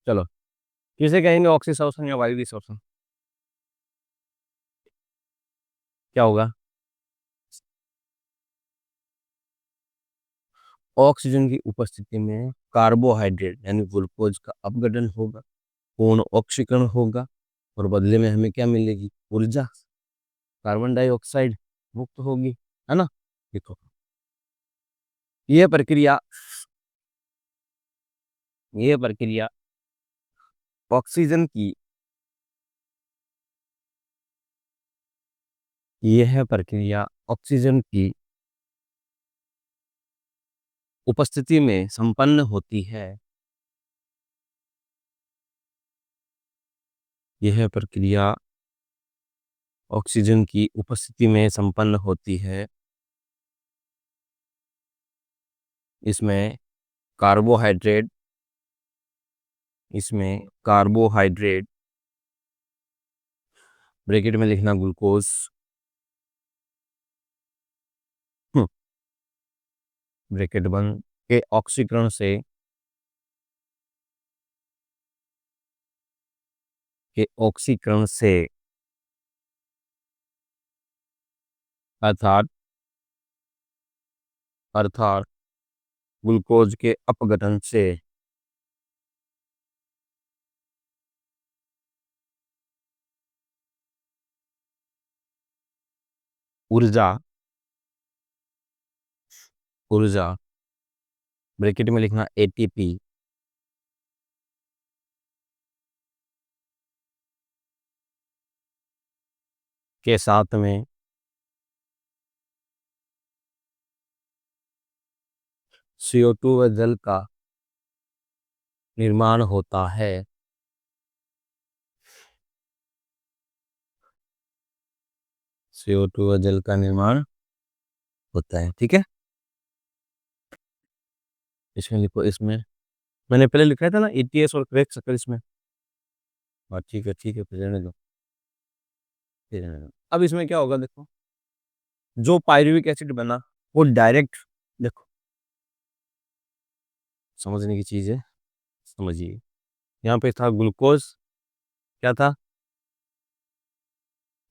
चलो, किसे कहेंगे ऑक्सीशोषण या वायु शोषण? क्या होगा? ऑक्सीजन की उपस्थिति में कार्बोहाइड्रेट यानी ग्लूकोज का अपघटन होगा, पूर्ण ऑक्सीकरण होगा, और बदले में हमें क्या मिलेगी? ऊर्जा। कार्बन डाइऑक्साइड मुक्त होगी, है ना? देखो, यह प्रक्रिया यह प्रक्रिया ऑक्सीजन की यह प्रक्रिया ऑक्सीजन की उपस्थिति में संपन्न होती है। यह प्रक्रिया ऑक्सीजन की उपस्थिति में संपन्न होती है। इसमें कार्बोहाइड्रेट इसमें कार्बोहाइड्रेट ब्रैकेट में लिखना ग्लूकोज, ब्रैकेट बंद, के ऑक्सीकरण से अर्थात अर्थात ग्लूकोज के अपघटन से ऊर्जा ऊर्जा ब्रैकेट में लिखना एटीपी के साथ में CO2 व जल का निर्माण होता है। CO2 व जल का निर्माण होता है, ठीक है। इसमें लिखो, इसमें मैंने पहले लिखा था ना ETS और क्रेक चक्कर इसमें। हाँ ठीक है, ठीक है, फिर रहने दो, फिर रहने दो। अब इसमें क्या होगा देखो, जो पायरुविक एसिड बना वो डायरेक्ट, देखो समझने की चीज है, समझिए। यहाँ पे था ग्लूकोज, क्या था?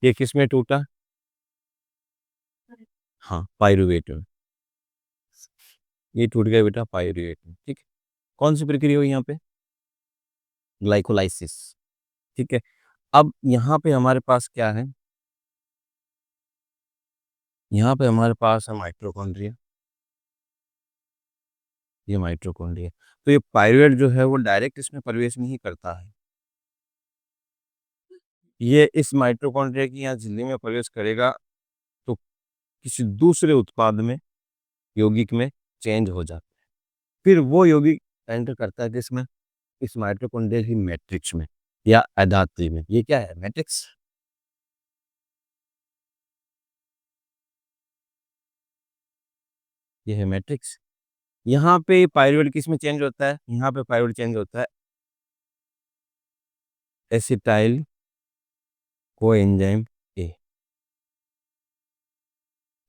ये किस में टूटा? हाँ, पायरुवेट में। ये टूट गया बेटा पायरुवेट में, ठीक है। कौन सी प्रक्रिया हुई यहाँ पे? ग्लाइकोलाइसिस, ठीक है। अब यहाँ पे हमारे पास क्या है? यहाँ पे हमारे पास है माइटोकॉन्ड्रिया, ये माइटोकॉन्ड्रिया। तो ये पायरुवेट जो है वो डायरेक्ट इसमें प्रवेश नहीं करता है, ये इस माइटोकॉन्ड्रिया की यहाँ झिल्ली में प्रवेश करेगा तो किसी दूसरे उत्पाद में, यौगिक में चेंज हो जाता है। फिर वो यौगिक एंटर करता है किसमें? इस माइटोकॉन्ड्रिया की मैट्रिक्स में या अधात्री में। ये क्या है? मैट्रिक्स। ये है मैट्रिक्स। यहाँ पे पायरुवेट किस में चेंज होता है? यहाँ पे पायरुवेट चेंज होता है एसिटाइल कोएंजाइम ए,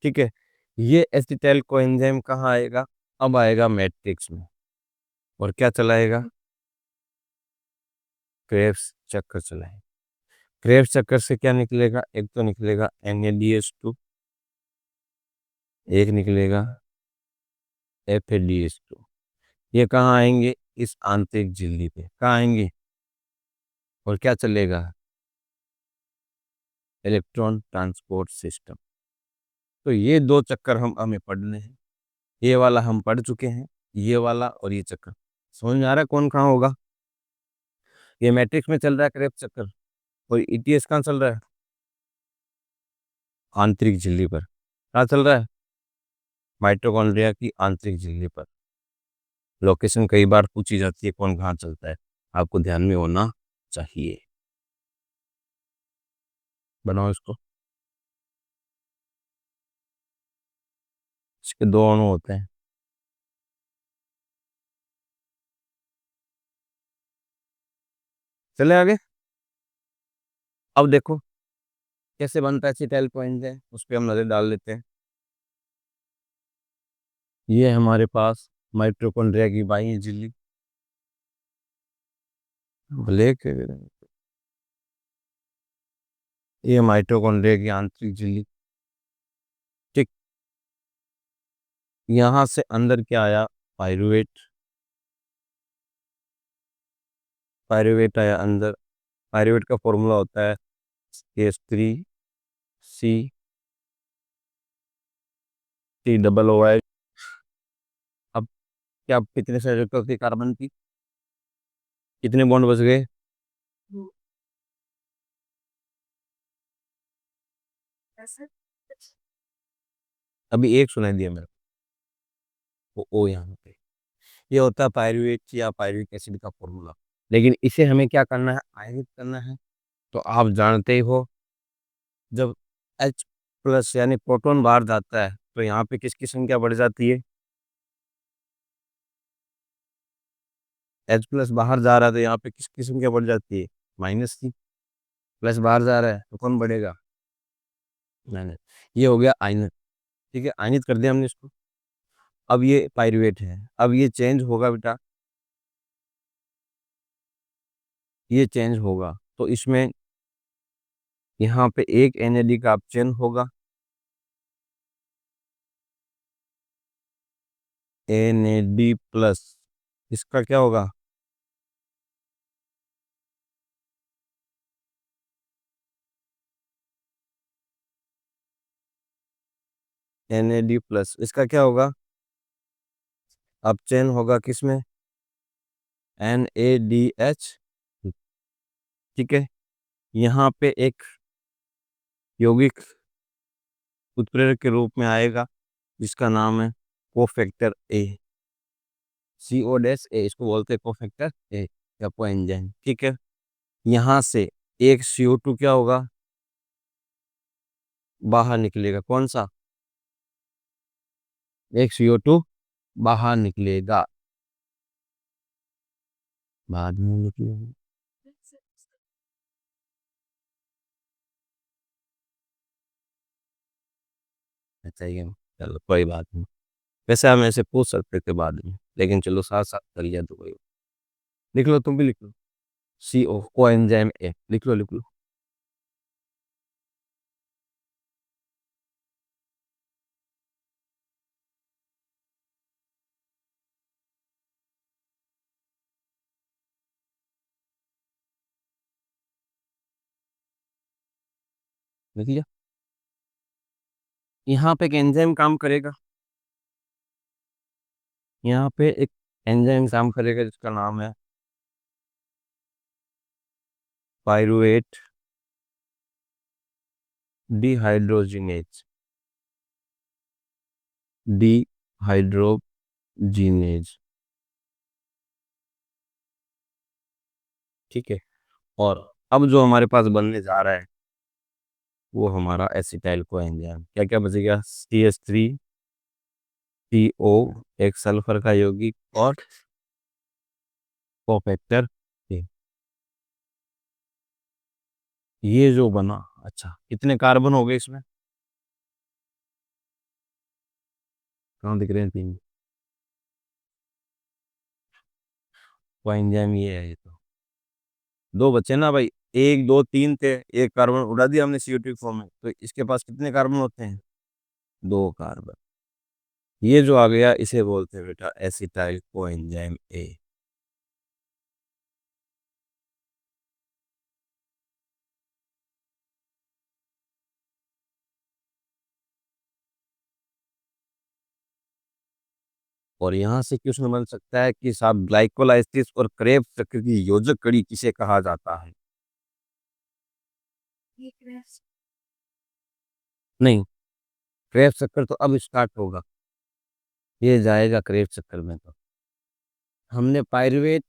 ठीक है। ये एसिटाइल कोएंजाइम कहाँ आएगा? अब आएगा मैट्रिक्स में, और क्या चलाएगा? क्रेब्स चक्कर चलाएगा। क्रेब्स चक्कर से क्या निकलेगा? एक तो निकलेगा NaDH2, एक निकलेगा FADH2। ये कहाँ आएंगे? इस आंतरिक झिल्ली पे। कहाँ आएंगे? और क्या चलेगा? Electron transport system. तो ये दो चक्कर हमें पढ़ने हैं। ये वाला हम पढ़ चुके हैं, ये वाला और ये चक्कर। समझ में आ रहा है कौन कहाँ होगा? ये मैट्रिक्स में चल रहा है क्रेब्स चक्कर, और ETS कहाँ चल रहा है? आंतरिक झिल्ली पर। कहाँ चल रहा है? माइटोकॉन्ड्रिया की आंतरिक झिल्ली पर। लोकेशन कई बार पूछी जाती है, कौन कहाँ चलता है, आपको ध्यान में होना चाहिए। बनाओ इसको। इसके दो अणु होते हैं। चले आगे। अब देखो कैसे बनता है एसिटाइल कोएंजाइम, उस पर हम नजर डाल लेते हैं। ये हमारे पास माइटोकॉन्ड्रिया की बाह्य झिल्ली, ब्लैक, ये माइटोकॉन्ड्रिया की आंतरिक झिल्ली। ठीक। यहां से अंदर क्या आया? पायरुवेट। पायरुवेट आया अंदर। पायरुवेट का फॉर्मूला होता है CH3COOH। अब क्या, कितने सारे इलेक्ट्रॉन थे कार्बन की? कितने बॉन्ड बच गए? अभी एक सुनाई दिया मेरे को, ओ यहाँ पे। ये होता है पायरुवेट या पायरुविक एसिड का फॉर्मूला। लेकिन इसे हमें क्या करना है? आयनित करना है। तो आप जानते ही हो, जब H+ यानी प्रोटॉन बाहर जाता है तो यहाँ पे किसकी संख्या बढ़ जाती है? H+ बाहर जा रहा है तो यहाँ पे किसकी संख्या बढ़ जाती है? माइनस की। प्लस बाहर जा रहा है तो कौन बढ़ेगा? माइनस। ये हो गया आयनित। ठीक है, आयनित कर दिया हमने इसको। अब ये पायरुवेट है, अब ये चेंज होगा बेटा, ये चेंज होगा तो इसमें यहाँ पे एक NAD का अपचयन होगा। NAD+, इसका क्या होगा? NAD+, इसका क्या होगा? अपचयन होगा किसमें? NADH। ठीक है। यहाँ पे एक यौगिक उत्प्रेरक के रूप में आएगा जिसका नाम है कोफैक्टर A। CO-A, इसको बोलते हैं कोफैक्टर A या कोएंजाइम। ठीक है। यहाँ से एक CO2 क्या होगा? बाहर निकलेगा। कौन सा? एक CO2 बाहर निकलेगा। बाद में निकलेगा। अच्छा ये, चलो कोई बात नहीं। वैसे हम ऐसे पूछ सकते थे बाद में, लेकिन चलो साथ साथ कर लिया तो कोई। लिख लो, तुम भी लिख लो। CO, कोएंजाइम A, लिख लो लिख लो। लिख लिया। यहाँ पे एक एंजाइम काम करेगा। यहाँ पे एक एंजाइम काम करेगा जिसका नाम है पायरुवेट डिहाइड्रोजिनेज। डिहाइड्रोजिनेज। ठीक है। और अब जो हमारे पास बनने जा रहा है वो हमारा एसिटाइल को एंजाइम। क्या क्या बचेगा? CH3CO, एक सल्फर का यौगिक, और कोफैक्टर। ये जो बना, अच्छा कितने कार्बन हो गए इसमें? कहाँ दिख रहे हैं? 3। एंजाइम ये है, ये तो दो बचे ना भाई। 1 2 3 थे, एक कार्बन उड़ा दिया हमने CO2 फॉर्म में, तो इसके पास कितने कार्बन होते हैं? 2 कार्बन। ये जो आ गया इसे बोलते हैं बेटा एसिटाइल कोएंजाइम A। और यहाँ से क्वेश्चन बन सकता है कि साहब ग्लाइकोलाइसिस और क्रेब्स चक्र की योजक कड़ी किसे कहा जाता है? नहीं, क्रेब्स चक्कर तो अब स्टार्ट होगा, ये जाएगा क्रेब्स चक्कर में। तो हमने पायरुवेट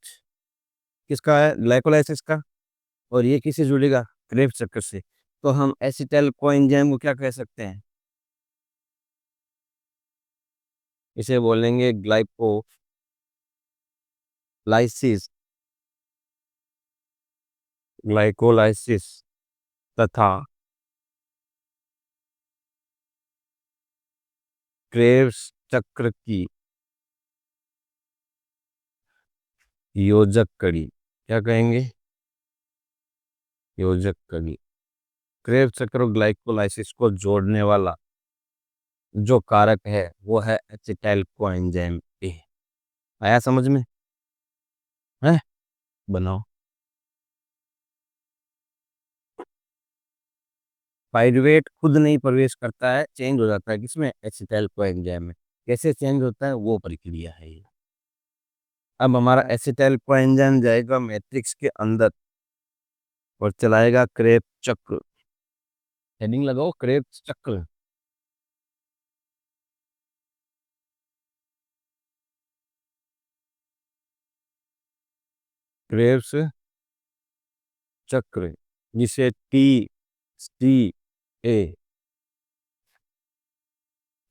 किसका है? ग्लाइकोलाइसिस का। और ये किससे जुड़ेगा? क्रेब्स चक्कर से। तो हम एसिटाइल कोएंजाइम को क्या कह सकते हैं? इसे बोलेंगे ग्लाइकोलाइसिस। ग्लाइकोलाइसिस तथा क्रेब्स चक्र की योजक कड़ी। क्या कहेंगे? योजक कड़ी। क्रेब्स सैकरोग्लाइकोलाइसिस को जोड़ने वाला जो कारक है वो है एसिटाइल कोएंजाइम ए। आया समझ में? है? बनाओ। पाइरुवेट खुद नहीं प्रवेश करता है, चेंज हो जाता है किसमें? एसिटाइल कोएंजाइम में। कैसे चेंज होता है वो प्रक्रिया है ये। अब हमारा एसिटाइल कोएंजाइम जाएगा मैट्रिक्स के अंदर और चलाएगा क्रेब चक्र। हेडिंग लगाओ क्रेब चक्र। क्रेब्स चक्र, जिसे टी ए।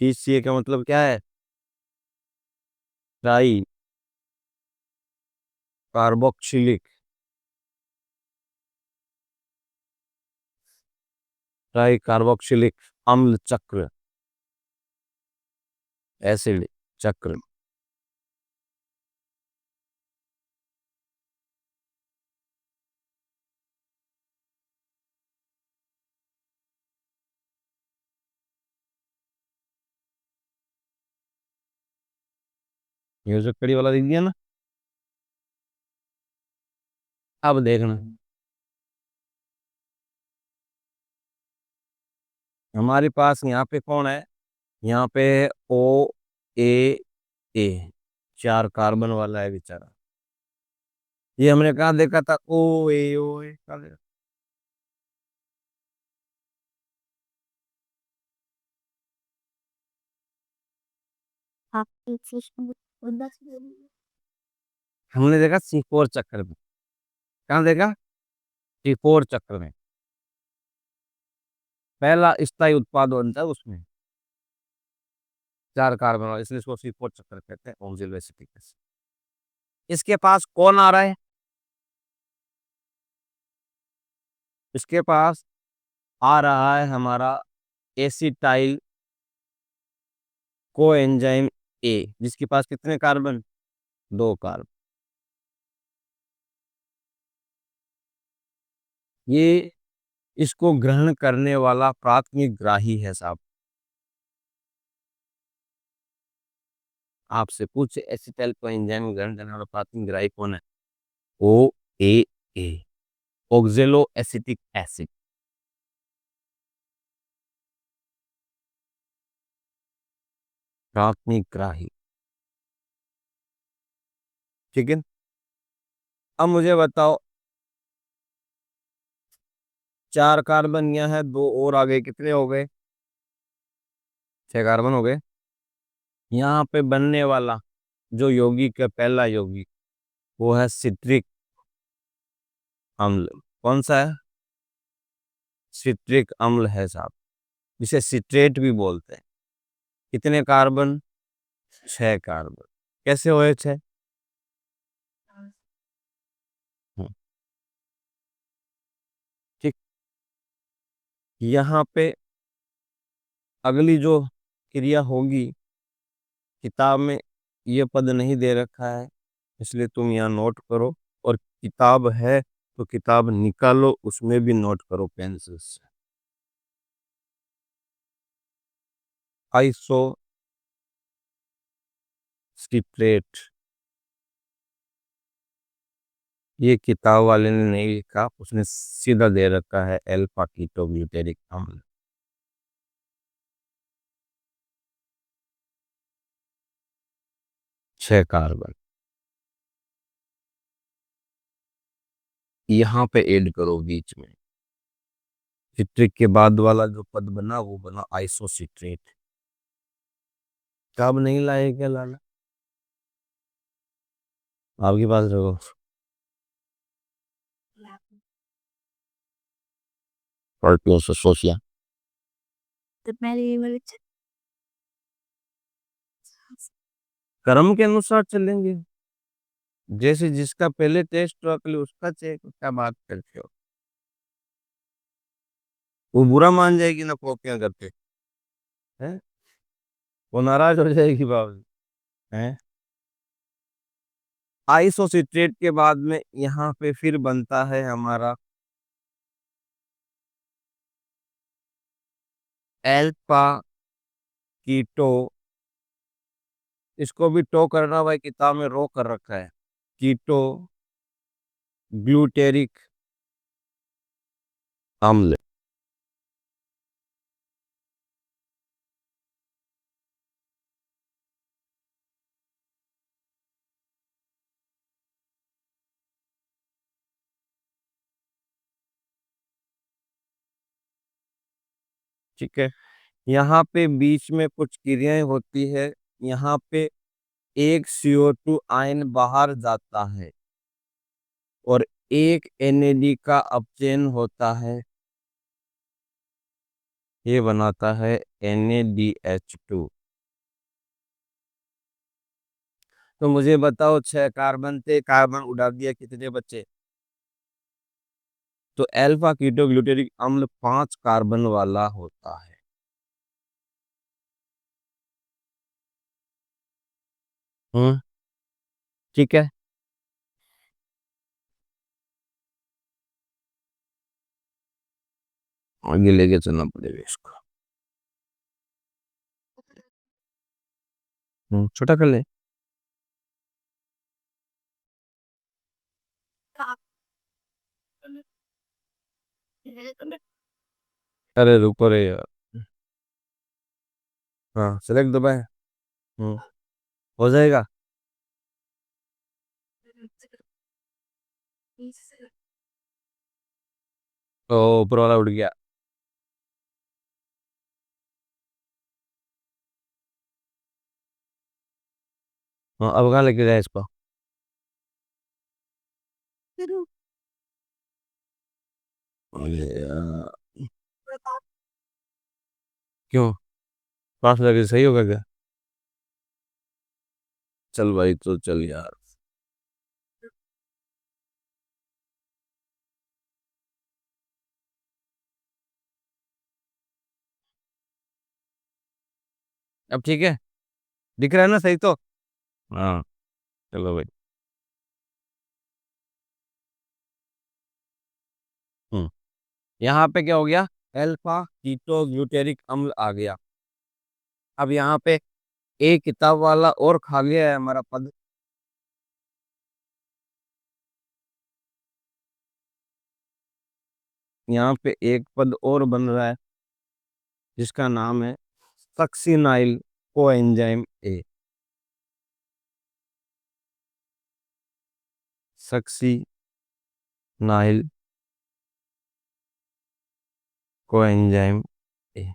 टी का मतलब क्या है? ट्राई कार्बोक्सिलिक ट्राई कार्बोक्सिलिक अम्ल चक्र, एसिड चक्र। ये जो कड़ी वाला दिख दिया ना। अब देखना, हमारे पास यहाँ पे कौन है? यहाँ पे ओ ए ए, चार कार्बन वाला है बेचारा। ये हमने कहा देखा था? ओ ए कहाँ देखा? हमने देखा C4 चक्र में। कहाँ देखा? C4 चक्र में पहला स्थायी उत्पाद बनता है उसमें, चार कार्बन वाला, इसलिए इसको C4 चक्र कहते हैं, ऑक्सिल एसिटिक एसिड। इसके पास कौन आ रहा है? इसके पास आ रहा है हमारा एसिटाइल कोएंजाइम ए, जिसके पास कितने कार्बन? दो कार्बन। ये इसको ग्रहण करने वाला प्राथमिक ग्राही है साहब। आपसे पूछे एसिटाइल कोएंजाइम ग्रहण करने वाला प्राथमिक ग्राही कौन है? ओ ए, ऑक्जेलो एसिटिक एसिड। प्राथमिक ग्राही। ठीक है। अब मुझे बताओ, चार कार्बन यहाँ है, दो और आ गए, कितने हो गए? छह कार्बन हो गए। यहाँ पे बनने वाला जो यौगिक है, पहला यौगिक, वो है सिट्रिक अम्ल। कौन सा है? सिट्रिक अम्ल है साहब, जिसे सिट्रेट भी बोलते हैं। कितने कार्बन? छह कार्बन। कैसे हुए छह? हम्म, ठीक। यहाँ पे अगली जो क्रिया होगी, किताब में ये पद नहीं दे रखा है, इसलिए तुम यहाँ नोट करो, और किताब है तो किताब निकालो, उसमें भी नोट करो पेंसिल से। आइसो सिट्रेट, ये किताब वाले ने नहीं लिखा, उसने सीधा दे रखा है अल्फा कीटो ब्यूटेरिक अम्ल। छह कार्बन यहाँ पे ऐड करो बीच में। सिट्रिक के बाद वाला जो पद बना वो बना आइसोसिट्रेट। कब नहीं लाए क्या लाना? आपके पास रखो। पलटियों से सोचिया। तो पहले ये वाले कर्म के अनुसार चलेंगे, जैसे जिसका पहले टेस्ट हो अगले उसका चेक, क्या बात करते हो? वो बुरा मान जाएगी ना कॉपियां करके, हैं? वो नाराज हो जाएगी बाबू, हैं? आइसोसिट्रेट के बाद में यहाँ पे फिर बनता है हमारा एल्फा कीटो। इसको भी टो करना भाई, किताब में रो कर रखा है। कीटो ग्लूटेरिक अम्ल। ठीक है, यहाँ पे बीच में कुछ क्रियाएं होती है। यहाँ पे एक CO2 आयन बाहर जाता है और एक NAD का अपचयन होता है, ये बनाता है NaDH2। तो मुझे बताओ, 6 कार्बन थे, कार्बन उड़ा दिया, कितने बचे? तो अल्फा कीटोग्लूटेरिक अम्ल 5 कार्बन वाला होता है। हम्म। ठीक है, आगे लेके चलना पड़ेगा इसको। छोटा कर ले। अरे रुको रे यार। हाँ, सेलेक्ट दबाए। हम्म। हो जाएगा। ओ, ऊपर वाला उड़ गया। हाँ, अब कहाँ लेके जाए इसको? अरे यार, क्यों? पास लगे सही होगा क्या? चल भाई, तो चल यार। अब ठीक है, दिख रहा है ना सही तो? हाँ, चलो भाई। हम्म। यहाँ पे क्या हो गया? अल्फा कीटो ग्लूटेरिक अम्ल आ गया। अब यहाँ पे एक किताब वाला और खा गया है हमारा पद। यहाँ पे एक पद और बन रहा है, जिसका नाम है succinyl coenzyme A. Succinyl coenzyme A.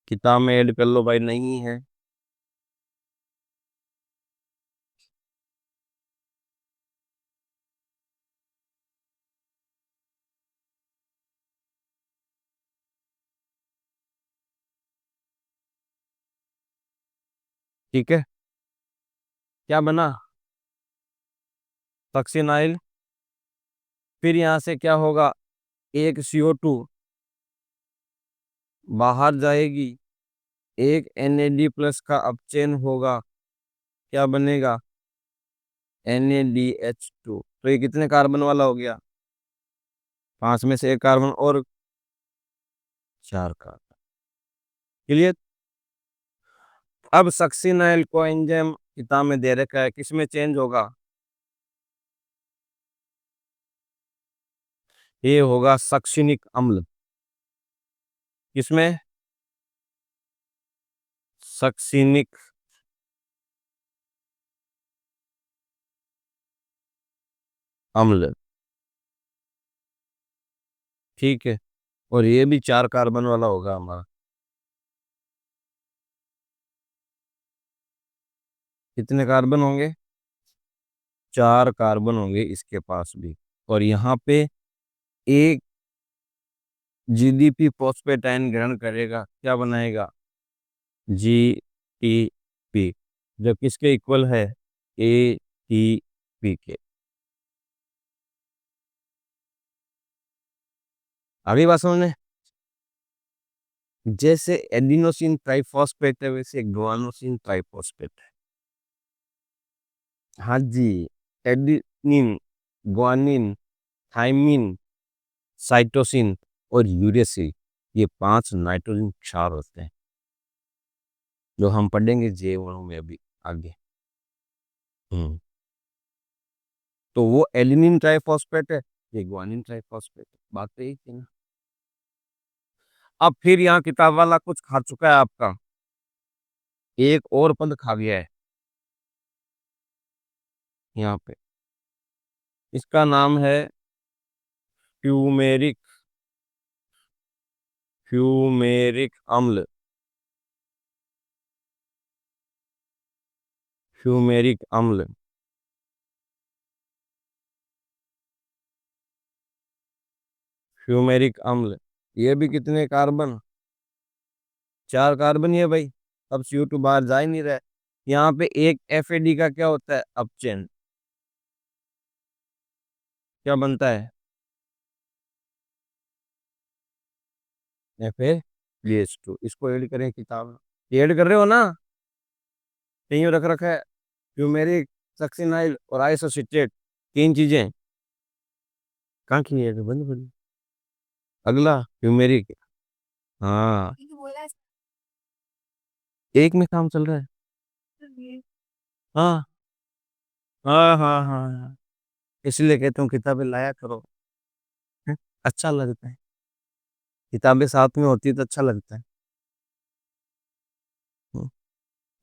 किताब में ऐड कर लो भाई, नहीं है। ठीक है, क्या बना? सक्सिनाइल। फिर यहाँ से क्या होगा? एक CO2 बाहर जाएगी, एक NAD+ का अपचयन होगा, क्या बनेगा? NaDH2। तो ये कितने कार्बन वाला हो गया? 5 में से एक कार्बन और 4 कार्बन। क्लियर? अब सक्सिनाइल को एंजाइम किताब में दे रखा है, किसमें चेंज होगा? ये होगा सक्सिनिक अम्ल। किसमें? सक्सिनिक अम्ल। ठीक है, और ये भी 4 कार्बन वाला होगा हमारा। कितने कार्बन होंगे? 4 कार्बन होंगे इसके पास भी। और यहाँ पे एक GDP फॉस्फेट आयन ग्रहण करेगा, क्या बनाएगा? GTP, जो किसके इक्वल है? ATP के। आगे बात समझने। जैसे एडिनोसिन ट्राइफॉस्फेट है, वैसे ग्वानोसिन ट्राइफॉस्फेट है। हाँ जी, एडिनिन, ग्वानिन, थाइमिन, साइटोसिन और यूरेसिल, ये 5 नाइट्रोजन क्षार होते हैं जो हम पढ़ेंगे J1 में अभी आगे। हम्म तो वो एलिनिन ट्राइफॉस्फेट है, ये ग्वानिन ट्राइफॉस्फेट है, बात तो यही थी ना। अब फिर यहाँ किताब वाला कुछ खा चुका है आपका, एक और पद खा गया है यहाँ पे। इसका नाम है फ्यूमेरिक, फ्यूमेरिक अम्ल, फ्यूमेरिक अम्ल। फ्यूमेरिक अम्ल, ये भी कितने कार्बन, 4 कार्बन ही है भाई। अब CO2 बाहर जा ही नहीं रहा है। यहाँ पे एक FAD का क्या होता है, अपचयन, क्या बनता है, FADH2। इसको ऐड करें किताब में, ये ऐड कर रहे हो ना, कहीं रख रखा है, फ्यूमेरिक, सक्सिनाइल और आइसोसिटेट, 3 चीजें कहाँ की है, बंद पड़ी। अगला फ्यूमेरिक, हाँ एक में काम चल रहा है। हाँ हाँ हाँ हाँ हाँ। इसलिए कहता हूँ किताबें लाया करो, हैं? अच्छा लगता है, किताबें साथ में होती है तो अच्छा लगता है।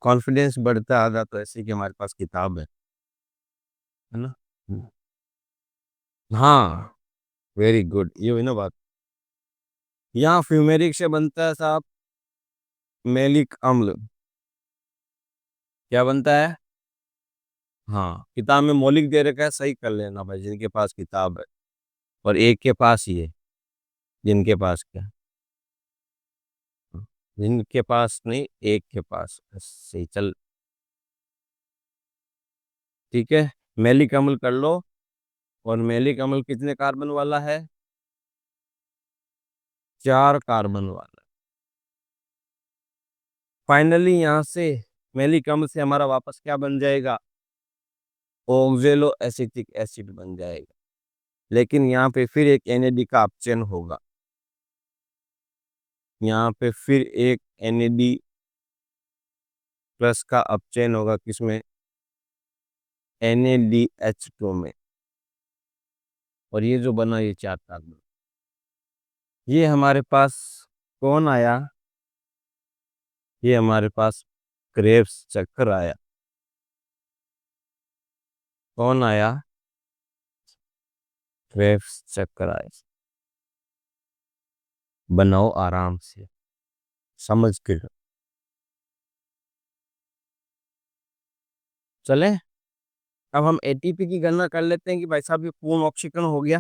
कॉन्फिडेंस बढ़ता आ जाता है ऐसे कि हमारे पास किताब है ना। हम्म। हाँ, वेरी गुड, ये हुई ना बात। यहाँ फ्यूमेरिक से बनता है साहब मेलिक अम्ल, क्या बनता है। हाँ, किताब में मौलिक दे रखा है, सही कर लेना भाई जिनके पास किताब है, और एक के पास ही है, जिनके पास क्या, जिनके पास नहीं, एक के पास, बस सही चल। ठीक है, मैलिक अम्ल कर लो। और मैलिक अम्ल कितने कार्बन वाला है, 4 कार्बन वाला। फाइनली यहाँ से मैलिक अम्ल से हमारा वापस क्या बन जाएगा, ऑक्जेलो एसिटिक एसिड बन जाएगा। लेकिन यहाँ पे फिर एक NAD का अपचयन होगा, यहाँ पे फिर एक NAD प्लस का अपचयन होगा, किसमें, NADH2 में। और ये जो बना ये 4 कार्बन, ये हमारे पास कौन आया, ये हमारे पास क्रेब्स चक्कर आया। कौन आया, क्रेब्स चक्कर आया। बनाओ आराम से, समझ के। चले, अब हम ATP की गणना कर लेते हैं कि भाई साहब ये पूर्ण ऑक्सीकरण हो गया,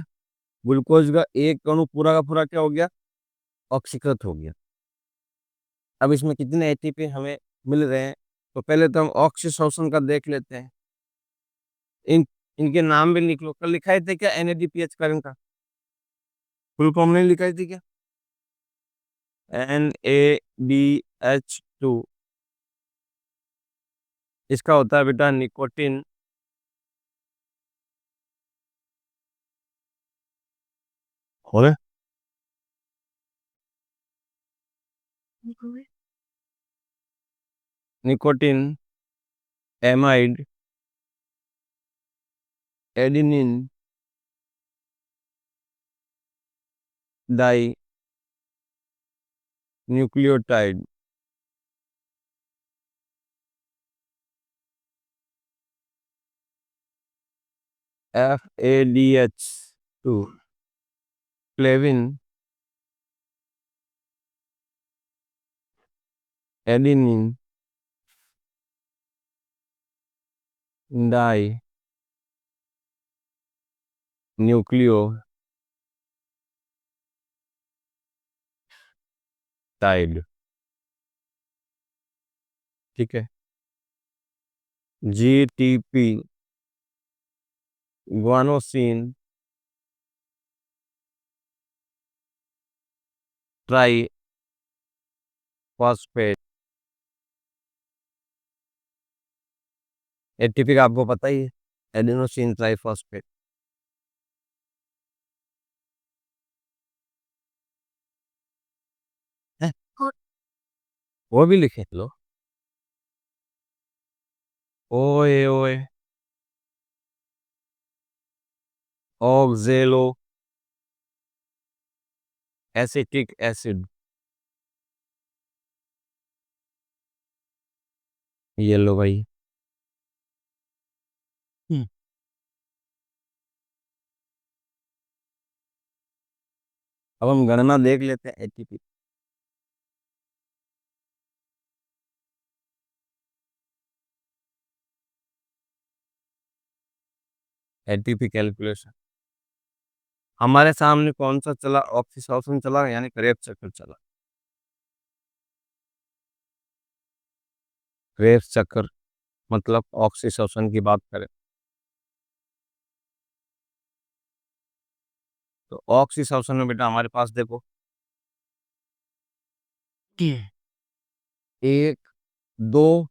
ग्लूकोज का एक अणु पूरा का पूरा क्या हो गया, ऑक्सीकृत हो गया। अब इसमें कितने ATP हमें मिल रहे हैं, तो पहले तो हम ऑक्सीशोषण का देख लेते हैं। इन इनके नाम भी लिख लो, कल लिखाए थे क्या NADPH का, इनका फुल फॉर्म नहीं लिखाई थी क्या, NADH2। इसका होता है बेटा निकोटिन, हो गया, nicotine, amide, adenine, dinucleotide, FADH2, flavin, adenine, dinucleotide. ठीक है, GTP, guanosine, triphosphate, ATP का आपको पता ही है, एडेनोसिन ट्राइफॉस्फेट है। वो भी लिखे लो। ओए ओए, ऑक्जेलो एसिटिक एसिड, ये लो भाई। हम्म। अब हम गणना देख लेते हैं एटीपी। एटीपी कैलकुलेशन हमारे सामने कौन सा चला, ऑक्सीजन चला यानी क्रेब्स चक्कर चला। क्रेब्स चक्कर मतलब ऑक्सीजन की बात करें तो ऑक्सीजन में बेटा हमारे पास देखो, एक, दो,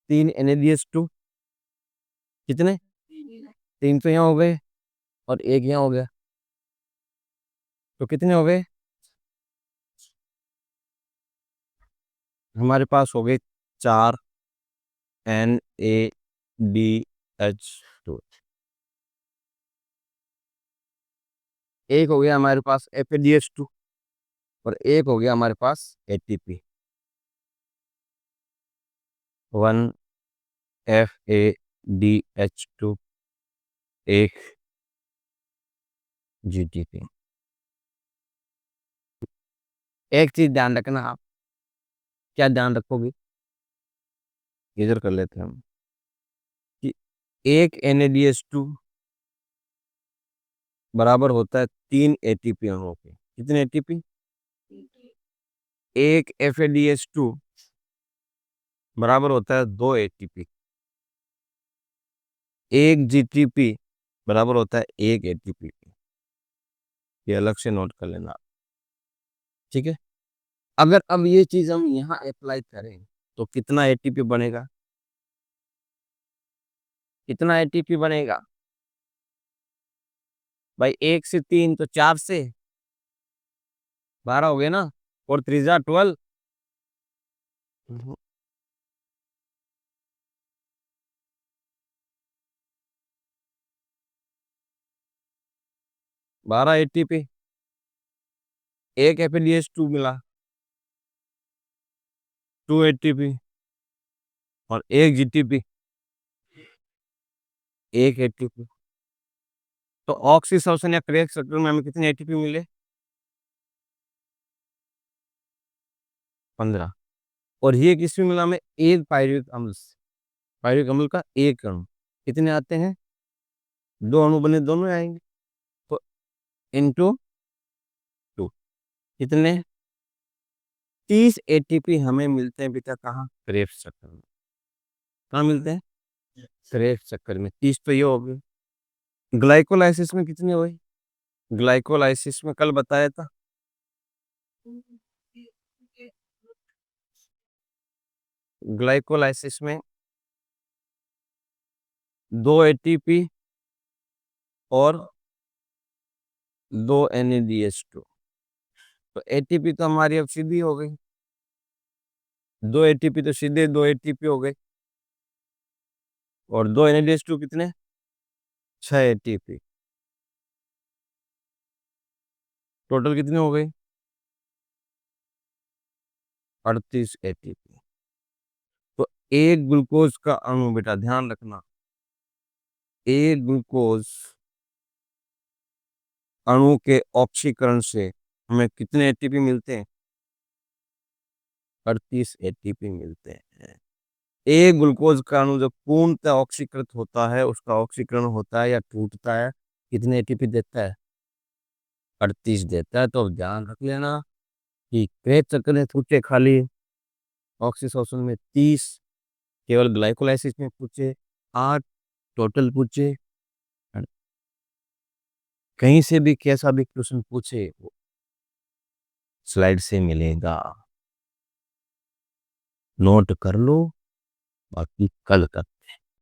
तीन NaDH2, कितने, तीन तो यहाँ हो गए और एक यहाँ हो गया, तो कितने हो गए, हमारे पास हो गए चार NaDH2। एक हो गया हमारे पास FADH2 और एक हो गया हमारे पास ATP। 1 FADH2, एक GTP। एक चीज ध्यान रखना आप, क्या ध्यान रखोगे, इधर कर लेते हैं हम, कि एक NaDH2 बराबर होता है तीन ATP अणुओं के। कितने ATP, एक FADH2 बराबर होता है दो ATP, एक GTP बराबर होता है एक ATP। ये अलग से नोट कर लेना, ठीक है। अगर अब ये चीज हम यहाँ अप्लाई करें तो कितना एटीपी बनेगा, कितना एटीपी बनेगा भाई, एक से तीन तो चार से 12 हो गए ना, और त्रिजा 12, 12 एटीपी, एक FADH2 मिला, 2 ATP, और एक GTP, एक एटीपी। तो ऑक्सीजन या क्रेग सर्कल में हमें कितने एटीपी मिले, 15। और ये किसमें मिला हमें, एक पायरुविक अम्ल से। पायरुविक अम्ल का एक अणु, कितने आते हैं, दो अणु बने दोनों आएंगे, तो इंटू टू, कितने, 30 एटीपी हमें मिलते हैं बेटा, कहाँ, क्रेब्स चक्कर में। कहाँ मिलते हैं, क्रेब्स चक्कर में। 30 तो ये हो गए। ग्लाइकोलाइसिस में कितने हुए, ग्लाइकोलाइसिस में कल बताया था, ग्लाइकोलाइसिस में दो एटीपी और दो NaDH2। तो एटीपी तो हमारी अब सीधी हो गई, दो एटीपी तो सीधे दो एटीपी हो गए, और दो NaDH2 कितने, 6 ATP। टोटल कितने हो गए, 38 ATP। तो एक ग्लूकोज का अणु बेटा ध्यान रखना, एक ग्लूकोज अणु के ऑक्सीकरण से हमें कितने एटीपी मिलते हैं, 38 एटीपी मिलते हैं। एक ग्लूकोज का अणु जब पूर्णतः ऑक्सीकृत होता है, उसका ऑक्सीकरण होता है या टूटता है, कितने एटीपी देता है, 38 देता है। तो अब ध्यान रख लेना कि क्रेब चक्कर में पूछे खाली ऑक्सीजन में 30, केवल ग्लाइकोलाइसिस में पूछे 8, टोटल पूछे, कहीं से भी कैसा भी क्वेश्चन पूछे वो स्लाइड से मिलेगा, नोट कर लो, बाकी कल कर